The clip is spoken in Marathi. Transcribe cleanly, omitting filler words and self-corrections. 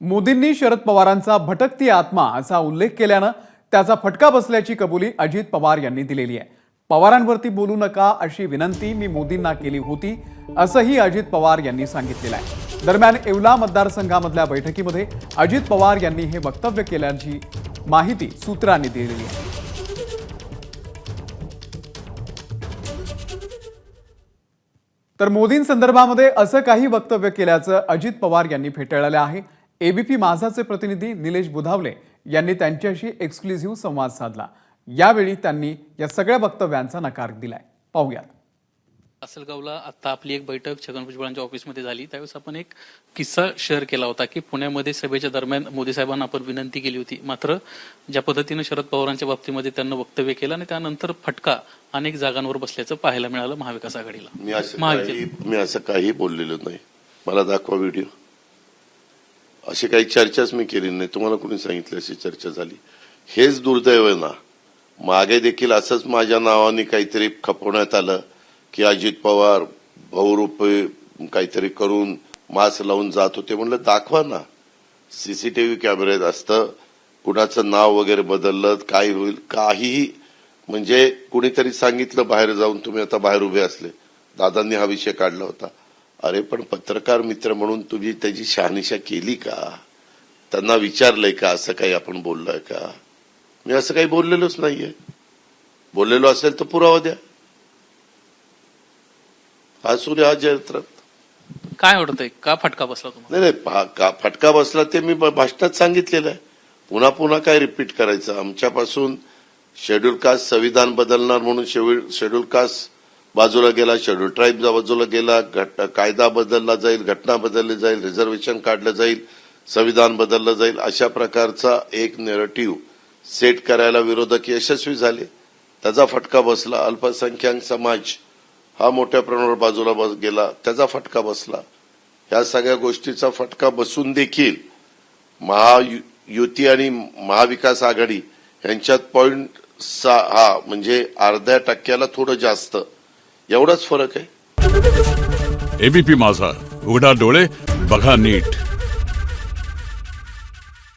मोदींनी शरद पवारांचा भटकती आत्मा असा उल्लेख केल्यानं त्याचा फटका बसल्याची कबुली अजित पवार यांनी दिलेली आहे। पवारांवरती बोलू नका अशी विनंती मी मोदींना केली होती असंही अजित पवार यांनी सांगितलेलं आहे। दरम्यान येवला मतदारसंघामधल्या बैठकीमध्ये अजित पवार यांनी हे वक्तव्य केल्याची माहिती सूत्रांनी दिलेली आहे। तर मोदींसंदर्भामध्ये असं काही वक्तव्य केल्याचं अजित पवार यांनी फेटाळलं आहे। एबीपी माझाचे प्रतिनिधी निलेश बुधावले यांनी त्यांच्याशी एक्सक्लुझिव्ह संवाद साधला। यावेळी त्यांनी या सगळ्या वक्तव्यांचा नकार दिलाय। पाहूयात। लासलगावला आता आपली एक बैठक छगन भुजबळांच्या ऑफिसमध्ये झाली। त्यावेळेस आपण एक किस्सा शेअर केला होता की पुण्यामध्ये सभेच्या दरम्यान मोदी साहेबांना आपण विनंती केली होती, मात्र ज्या पद्धतीने शरद पवारांच्या बाबतीमध्ये त्यांना वक्तव्य केलं आणि त्यानंतर फटका अनेक जागांवर बसल्याचं पाहायला मिळालं महाविकास आघाडीला। मी असं काही बोललेलो नाही। मला दाखवा व्हिडिओ। अशी काही चर्चाच मी केली नाही। तुम्हाला कोणी सांगितलं अशी चर्चा झाली? हेच दुर्दैव आहे ना। मागे देखील असंच माझ्या नावाने काहीतरी खपवण्यात आलं की अजित पवार बहुरूपी काहीतरी करून मास्क लावून जात होते। म्हणलं दाखवा ना, सीसीटीव्ही कॅमेऱ्यात असतं, कुणाचं नाव वगैरे बदललं काय होईल काहीही। म्हणजे कुणीतरी सांगितलं बाहेर जाऊन, तुम्ही आता बाहेर उभे असले, दादांनी हा विषय काढला होता। अरे पण पत्रकार मित्र म्हणून तुम्ही त्याची शहानिशा केली का? त्यांना विचारलंय का असं काही आपण बोललोय का? मी असं काही बोललेलोच नाहीये। बोललेलो असेल तर पुरावा द्या। हा सूर्य हा जयत्रथ। काय वाटतंय, का फटका बसला तुम्हाला? नाही, का फटका बसला ते मी भाषणात सांगितलेलं आहे। पुन्हा पुन्हा काय रिपीट करायचं? आमच्यापासून शेड्यूल कास्ट संविधान बदलणार म्हणून शेड्यूल कास्ट बाजूला गेला, शेड्यूल ट्राईब बाजूला गेला, कायदा बदलला जाईल, घटना बदलली जाईल, रिझर्वेशन काढलं जाईल, संविधान बदललं जाईल, अशा प्रकारचा एक नॅरेटिव्ह सेट करायला विरोधक यशस्वी झाले। त्याचा फटका बसला। अल्पसंख्याक समाज हा मोठ्या प्रमाणावर बाजूला गेला, त्याचा फटका बसला। ह्या सगळ्या गोष्टीचा फटका बसून देखील महायुती आणि महाविकास आघाडी यांच्यात 0.6 म्हणजे अर्ध्या टक्क्याला थोडं जास्त, एवढाच फरक आहे। एबीपी माझा, उघडा डोळे बघा नीट।